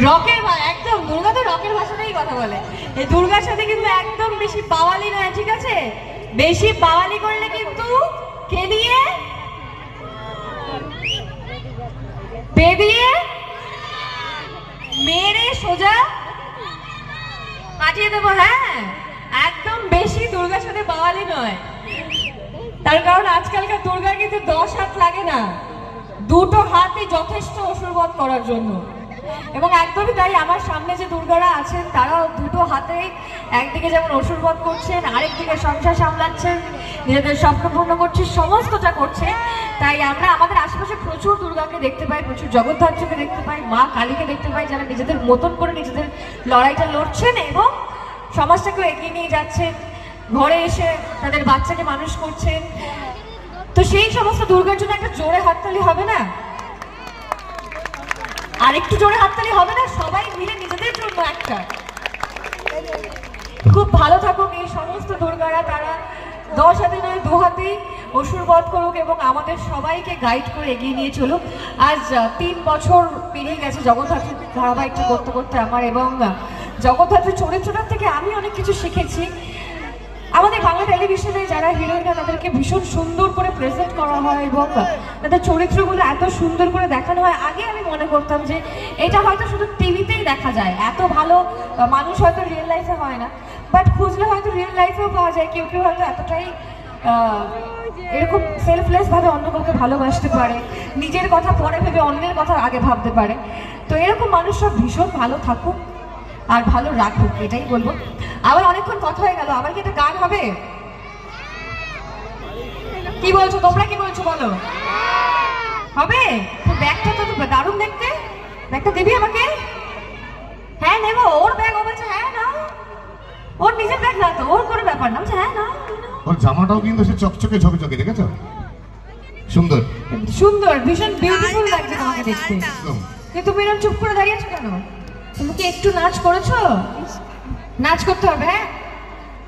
রকের একদম দুর্গা তো রকের ভাষাতেই কথা বলে। এই দুর্গার সাথে কিন্তু একদম বেশি বাওয়ালি নয়, ঠিক আছে? বেশি বাওয়ালি করলে কিন্তু খেলিয়ে বেরিয়ে মেরে সোজা পাঠিয়ে দেবো। হ্যাঁ, একদম বেশি দুর্গার সাথে বাওয়ালি নয়, তার কারণ আজকালকার দুর্গা কিন্তু 10 হাত লাগে না, 2টো হাতই যথেষ্ট অসুরবধ করার জন্য। এবং একদমই তাই, আমার সামনে যে দুর্গারা আছেন তারাও 2টো হাতেই একদিকে যেমন অসুরবধ করছেন, আরেকদিকে সংসার সামলাচ্ছেন, নিজেদের স্বপ্ন পূর্ণ করছে, সমস্তটা করছে। তাই আমরা আমাদের আশেপাশে প্রচুর দুর্গাকে দেখতে পাই, প্রচুর জগদ্ধাত্রীকে দেখতে পাই, মা কালীকে দেখতে পাই, যারা নিজেদের মতন করে নিজেদের লড়াইটা লড়ছেন এবং সমাজটাকেও এগিয়ে নিয়ে যাচ্ছেন, ঘরে এসে তাদের বাচ্চাকে মানুষ করছেন। তো সেই সমস্ত দুর্গার জন্য একটা জোরে হাততালি হবে না? আর একটু জোরে হাততালি হবে না? সবাই মিলে নিজেদের জন্য একটা। খুব ভালো থাকুক এই সমস্ত দুর্গারা, তারা 10 হাতে নয় 2 হাতেই অসুর বধ করুক এবং আমাদের সবাইকে গাইড করে এগিয়ে নিয়ে চলুক। আজ 3 বছর পেরিয়ে গেছে জগদ্ধাত্রী ধারাবাহিকটা করতে করতে আমার, এবং জগদ্ধাত্রীর চরিত্রটার থেকে আমি অনেক কিছু শিখেছি। আমাদের বাংলা টেলিভিশনে যারা হিরোইনরা তাদেরকে ভীষণ সুন্দর করে প্রেজেন্ট করা হয় এবং তাদের চরিত্রগুলো এত সুন্দর করে দেখানো হয়। আগে আমি মনে করতাম যে এটা হয়তো শুধু টিভিতেই দেখা যায়, এত ভালো মানুষ হয়তো রিয়েল লাইফে হয় না, বাট খুঁজলে হয়তো রিয়েল লাইফেও পাওয়া যায়। কেউ কেউ হয়তো এতটাই এরকম সেলফলেস ভাবে অন্য কাউকে ভালোবাসতে পারে, নিজের কথা পরে ভেবে অন্যের কথা আগে ভাবতে পারে। তো এরকম মানুষরা ভীষণ ভালো থাকুক আর ভালো রাখুক, এটাই বলবো। আবার অনেকক্ষণ কথা হয়ে গেল, আবার কি একটা গান হবে? কি বলছো তোমরা, কি বলছো বলো? হবে? ব্যাগটা তো দারুণ দেখতে, ব্যাগটা দিবি আমাকে? হ্যাঁ নেবো। ওর ব্যাগ, ও বলছে হ্যাঁ না, ওর নিজের ব্যাগ না তো, ওর কোনো ব্যাপার না, বলছে হ্যাঁ না। ওর জামাটাও কিন্তু সে চকচকে ঝকঝকে, দেখেছো? সুন্দর সুন্দর, ভীষণ বিউটিফুল লাগছে তোমাকে দেখতে। কিন্তু তুমি এরকম চুপ করে দাঁড়িয়েছো কেন? তুমি কি একটু নাচ করেছো? নাচ করতে হবে। হ্যাঁ,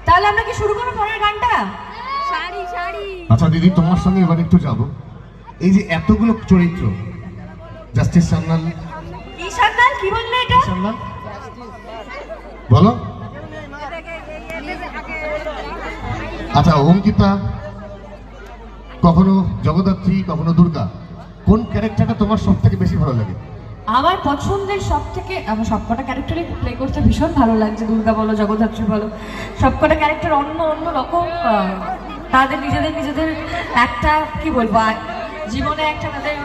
তাহলে আমরা কি শুরু করবো পরের গানটা? আচ্ছা দিদি, তোমার সঙ্গে এবার একটু যাব। এই যে এতগুলো চরিত্র, জাস্টিস সান্যাল, কি সান্যাল, কি বললে এটা? সান্যাল বলো। আচ্ছা অঙ্কিতা, কখনো জগদ্ধাত্রী, কখনো দুর্গা, কোন ক্যারেক্টারটা তোমার সব থেকে বেশি ভালো লাগে? আমার পছন্দের সব থেকে, আমার সবকটা ক্যারেক্টারই প্লে করতে ভীষণ ভালো লাগছে। দুর্গা বলো, জগদ্ধাত্রী বলো, সবকটা ক্যারেক্টার অন্য অন্য রকম। তাদের নিজেদের একটা কি বলবো, জীবনে একটা তাদের